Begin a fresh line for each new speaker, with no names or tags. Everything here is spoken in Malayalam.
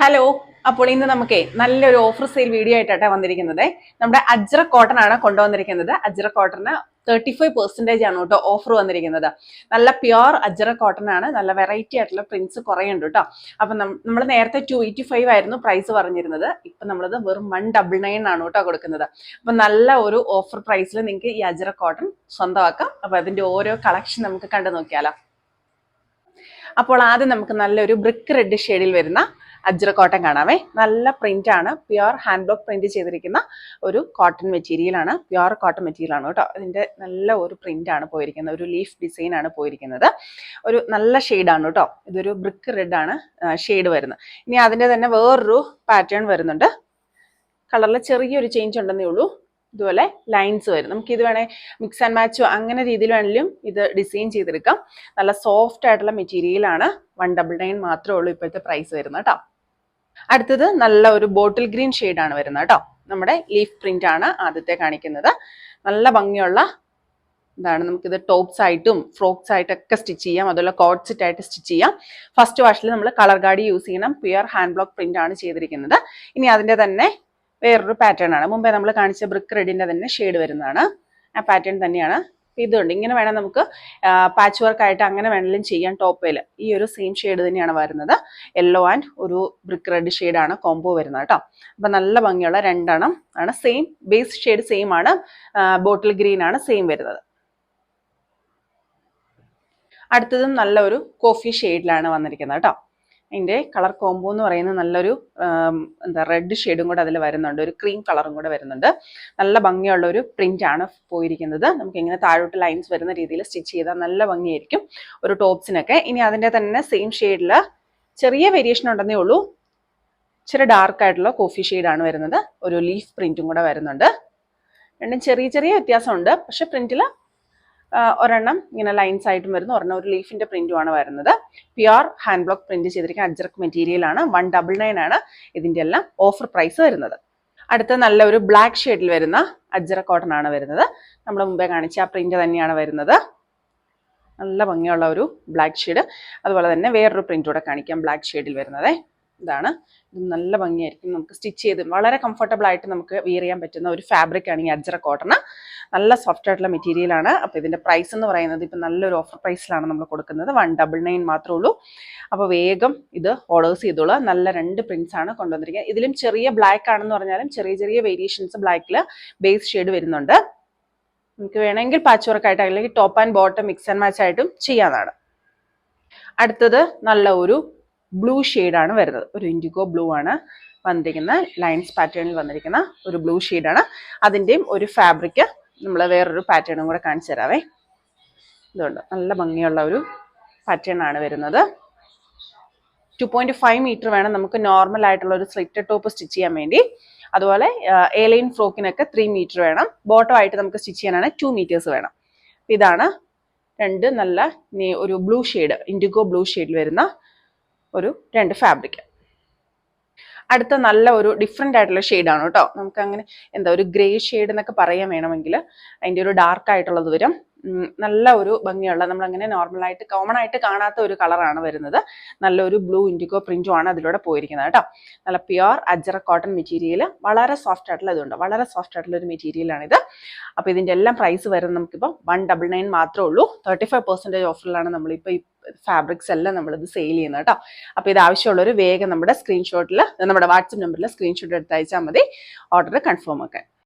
ഹലോ. അപ്പോൾ ഇന്ന് നമുക്ക് നല്ലൊരു ഓഫർ സെയിൽ വീഡിയോ ആയിട്ടാണ് വന്നിരിക്കുന്നത്. നമ്മുടെ അജ്രക് കോട്ടൺ ആണ് കൊണ്ടുവന്നിരിക്കുന്നത്. അജ്രക് കോട്ടണ് 35% ആണ് കേട്ടോ ഓഫർ വന്നിരിക്കുന്നത്. നല്ല പ്യുവർ അജ്രക് കോട്ടൺ ആണ്. നല്ല വെറൈറ്റി ആയിട്ടുള്ള പ്രിന്റ്സ് കുറേ ഉണ്ട് കേട്ടോ. അപ്പൊ നമ്മൾ നേരത്തെ 285 ആയിരുന്നു പ്രൈസ് പറഞ്ഞിരുന്നത്. ഇപ്പൊ നമ്മളത് വെറും 199 ആണ് കേട്ടോ കൊടുക്കുന്നത്. അപ്പൊ നല്ല ഒരു ഓഫർ പ്രൈസിൽ നിങ്ങൾക്ക് ഈ അജ്രക് കോട്ടൺ സ്വന്തമാക്കാം. അപ്പൊ അതിന്റെ ഓരോ കളക്ഷൻ നമുക്ക് കണ്ടു നോക്കിയാലോ. അപ്പോൾ ആദ്യം നമുക്ക് നല്ലൊരു ബ്രിക്ക് റെഡ് ഷെയ്ഡിൽ വരുന്ന അജ്രക് കോട്ടൺ കാണാമേ. നല്ല പ്രിന്റ് ആണ്. പ്യുവർ ഹാൻഡ് ബ്ലോക്ക് പ്രിന്റ് ചെയ്തിരിക്കുന്ന ഒരു കോട്ടൺ മെറ്റീരിയൽ ആണ്. പ്യുവർ കോട്ടൺ മെറ്റീരിയൽ ആണ് കേട്ടോ. ഇതിന്റെ നല്ല ഒരു പ്രിന്റ് ആണ് പോയിരിക്കുന്നത്. ഒരു ലീഫ് ഡിസൈൻ ആണ് പോയിരിക്കുന്നത്. ഒരു നല്ല ഷെയ്ഡാണ് കേട്ടോ. ഇതൊരു ബ്രിക്ക് റെഡ് ആണ് ഷെയ്ഡ് വരുന്നത്. ഇനി അതിന്റെ തന്നെ വേറൊരു പാറ്റേൺ വരുന്നുണ്ട്. കളറിൽ ചെറിയൊരു ചേഞ്ച് ഉണ്ടെന്നേ ഉള്ളൂ. ഇതുപോലെ ലൈൻസ് വരും. നമുക്ക് ഇത് വേണേ മിക്സ് ആൻഡ് മാച്ചോ അങ്ങനെ രീതിയിൽ വേണമെങ്കിലും ഇത് ഡിസൈൻ ചെയ്തെടുക്കാം. നല്ല സോഫ്റ്റ് ആയിട്ടുള്ള മെറ്റീരിയൽ ആണ്. 199 മാത്രമേ ഉള്ളൂ ഇപ്പോഴത്തെ പ്രൈസ് വരുന്നത് കേട്ടോ. അടുത്തത് നല്ല ഒരു ബോട്ടിൽ ഗ്രീൻ ഷെയ്ഡാണ് വരുന്നത് കേട്ടോ. നമ്മുടെ ലീഫ് പ്രിന്റ് ആണ് ആദ്യത്തെ കാണിക്കുന്നത്. നല്ല ഭംഗിയുള്ള ഇതാണ്. നമുക്കിത് ടോപ്സ് ആയിട്ടും ഫ്രോക്സ് ആയിട്ടൊക്കെ സ്റ്റിച്ച് ചെയ്യാം. അതുപോലെ കോട്ട് സെറ്റ് ആയിട്ട് സ്റ്റിച്ച് ചെയ്യാം. ഫസ്റ്റ് വാഷിൽ നമ്മൾ കളർ ഗാർഡ് യൂസ് ചെയ്യണം. പ്യുവർ ഹാൻഡ് ബ്ലോക്ക് പ്രിന്റ് ആണ് ചെയ്തിരിക്കുന്നത്. ഇനി അതിന്റെ തന്നെ വേറൊരു പാറ്റേൺ ആണ്. മുമ്പേ നമ്മൾ കാണിച്ച ബ്രിക്ക് റെഡിന്റെ തന്നെ ഷെയ്ഡ് വരുന്നതാണ്. ആ പാറ്റേൺ തന്നെയാണ്. ഇതുണ്ട്. ഇങ്ങനെ വേണം നമുക്ക് പാച്ച് വർക്ക് ആയിട്ട് അങ്ങനെ വേണമെങ്കിലും ചെയ്യാം. ടോപ്പിൽ ഈ ഒരു സെയിം ഷെയ്ഡ് തന്നെയാണ് വരുന്നത്. യെല്ലോ ആൻഡ് ഒരു ബ്രിക്ക് റെഡ് ഷെയ്ഡാണ് കോംബോ വരുന്നത് കേട്ടോ. അപ്പൊ നല്ല ഭംഗിയുള്ള രണ്ടെണ്ണം ആണ്. സെയിം ബേസ് ഷെയ്ഡ് സെയിം ആണ്. ബോട്ടിൽ ഗ്രീൻ ആണ് സെയിം വരുന്നത്. അടുത്തതും നല്ലൊരു കോഫി ഷെയ്ഡിലാണ് വന്നിരിക്കുന്നത് കേട്ടോ. അതിൻ്റെ കളർ കോംബോ എന്ന് പറയുന്നത് നല്ലൊരു റെഡ് ഷെയ്ഡും കൂടെ അതിൽ വരുന്നുണ്ട്. ഒരു ക്രീം കളറും കൂടെ വരുന്നുണ്ട്. നല്ല ഭംഗിയുള്ള ഒരു പ്രിന്റ് ആണ് പോയിരിക്കുന്നത്. നമുക്ക് ഇങ്ങനെ താഴോട്ട് ലൈൻസ് വരുന്ന രീതിയിൽ സ്റ്റിച്ച് ചെയ്താൽ നല്ല ഭംഗിയായിരിക്കും ഒരു ടോപ്സിനൊക്കെ. ഇനി അതിൻ്റെ തന്നെ സെയിം ഷെയ്ഡിൽ ചെറിയ വേരിയേഷൻ ഉണ്ടെന്നേ ഉള്ളൂ. ഇച്ചിരി ഡാർക്ക് ആയിട്ടുള്ള കോഫി ഷെയ്ഡാണ് വരുന്നത്. ഒരു ലീഫ് പ്രിന്റും കൂടെ വരുന്നുണ്ട്. രണ്ടും ചെറിയ ചെറിയ വ്യത്യാസമുണ്ട്. പക്ഷെ പ്രിന്റിൽ ഒരെണ്ണം ഇങ്ങനെ ലൈൻസ് ആയിട്ടും വരുന്നു, ഒരെണ്ണം ഒരു ലീഫിന്റെ പ്രിന്റുമാണ് വരുന്നത്. പ്യുവർ ഹാൻഡ് ബ്ലോക്ക് പ്രിന്റ് ചെയ്തിരിക്കുന്ന അജ്രക് മെറ്റീരിയൽ ആണ്. 199 ആണ് ഇതിന്റെ എല്ലാം ഓഫർ പ്രൈസ് വരുന്നത്. അടുത്ത നല്ല ഒരു ബ്ലാക്ക് ഷെയ്ഡിൽ വരുന്ന അജ്രക് കോട്ടൺ ആണ് വരുന്നത്. നമ്മൾ മുമ്പേ കാണിച്ച ആ പ്രിന്റ് തന്നെയാണ് വരുന്നത്. നല്ല ഭംഗിയുള്ള ഒരു ബ്ലാക്ക് ഷെയ്ഡ്. അതുപോലെ തന്നെ വേറൊരു പ്രിന്റ് കൂടെ കാണിക്കാം ബ്ലാക്ക് ഷെയ്ഡിൽ വരുന്നത്. ഇതാണ്. ഇത് നല്ല ഭംഗിയായിരിക്കും. നമുക്ക് സ്റ്റിച്ച് ചെയ്ത് വളരെ കംഫർട്ടബിൾ ആയിട്ട് നമുക്ക് വിയർ ചെയ്യാൻ പറ്റുന്ന ഒരു ഫാബ്രിക് ആണ് ഈ അജ്രക് കോട്ടൺ. നല്ല സോഫ്റ്റ് ആയിട്ടുള്ള മെറ്റീരിയൽ ആണ്. അപ്പോൾ ഇതിന്റെ പ്രൈസ് എന്ന് പറയുന്നത് ഇപ്പം നല്ലൊരു ഓഫർ പ്രൈസിലാണ് നമ്മൾ കൊടുക്കുന്നത്. 199 മാത്രമേ ഉള്ളൂ. അപ്പോൾ വേഗം ഇത് ഓർഡേഴ്സ് ചെയ്തോളൂ. നല്ല രണ്ട് പ്രിന്റ്സ് ആണ് കൊണ്ടുവന്നിരിക്കുന്നത്. ഇതിലും ചെറിയ ബ്ലാക്ക് ആണെന്ന് പറഞ്ഞാലും ചെറിയ ചെറിയ വേരിയേഷൻസ് ബ്ലാക്കിൽ ബേസ് ഷെയ്ഡ് വരുന്നുണ്ട്. നമുക്ക് വേണമെങ്കിൽ പാച്ച് വർക്ക് ആയിട്ട് അല്ലെങ്കിൽ top and bottom mix and match ആയിട്ടും ചെയ്യാവുന്നതാണ്. അടുത്തത് നല്ല ഒരു ബ്ലൂ ഷെയ്ഡാണ് വരുന്നത്. ഒരു ഇൻഡിഗോ ബ്ലൂ ആണ് വന്നിരിക്കുന്ന ലൈൻസ് പാറ്റേണിൽ വന്നിരിക്കുന്ന ഒരു ബ്ലൂ ഷെയ്ഡാണ്. അതിൻ്റെയും ഒരു ഫാബ്രിക് നമ്മൾ വേറൊരു പാറ്റേണും കൂടെ കാണിച്ചു തരാവേ. ഇതുണ്ട്. നല്ല ഭംഗിയുള്ള ഒരു പാറ്റേൺ ആണ് വരുന്നത്. 2.5 മീറ്റർ വേണം നമുക്ക് നോർമൽ ആയിട്ടുള്ള ഒരു സ്ലിറ്റഡ് ടോപ്പ് സ്റ്റിച്ച് ചെയ്യാൻ വേണ്ടി. അതുപോലെ എ ലൈൻ ഫ്രോക്കിനൊക്കെ 3 മീറ്റർ വേണം. ബോട്ടം ആയിട്ട് നമുക്ക് സ്റ്റിച്ച് ചെയ്യാനാണ് 2 മീറ്റേഴ്സ് വേണം. ഇതാണ് രണ്ട് നല്ല ഒരു ബ്ലൂ ഷെയ്ഡ്, ഇൻഡിഗോ ബ്ലൂ ഷെയ്ഡിൽ വരുന്ന ഒരു രണ്ട് ഫാബ്രിക്. അടുത്ത നല്ല ഒരു ഡിഫറെൻ്റ് ആയിട്ടുള്ള ഷെയ്ഡാണ് കേട്ടോ. നമുക്ക് അങ്ങനെ ഒരു ഗ്രേ ഷെയ്ഡ് എന്നൊക്കെ പറയാൻ വേണമെങ്കിൽ അതിൻ്റെ ഒരു ഡാർക്ക് ആയിട്ടുള്ളത് വരും. നല്ല ഒരു ഭംഗിയുള്ള നമ്മളങ്ങനെ നോർമലായിട്ട് കോമൺ ആയിട്ട് കാണാത്ത ഒരു കളറാണ് വരുന്നത്. നല്ലൊരു ബ്ലൂ ഇൻഡിഗോ പ്രിന്റും ആണ് അതിലൂടെ പോയിരിക്കുന്നത് കേട്ടോ. നല്ല പ്യുവർ അജ്രക് കോട്ടൺ മെറ്റീരിയൽ. വളരെ സോഫ്റ്റ് ആയിട്ടുള്ള ഇതുണ്ട്. വളരെ സോഫ്റ്റ് ആയിട്ടുള്ള ഒരു മെറ്റീരിയലാണിത്. അപ്പോൾ ഇതിൻ്റെ എല്ലാം പ്രൈസ് വരുന്നത് നമുക്കിപ്പോൾ 199 മാത്രമേ ഉള്ളൂ. 35% ഓഫറിലാണ് നമ്മളിപ്പോൾ ഈ ഫാബ്രിക്സ് എല്ലാം നമ്മളിത് സെയിൽ ചെയ്യുന്നത് കേട്ടോ. അപ്പോൾ ഇത് ആവശ്യമുള്ളൊരു വേഗം നമ്മുടെ വാട്സപ്പ് നമ്പറിൽ സ്ക്രീൻഷോട്ട് എടുത്ത് അയച്ചാൽ മതി ഓർഡർ കൺഫേം ആക്കാൻ.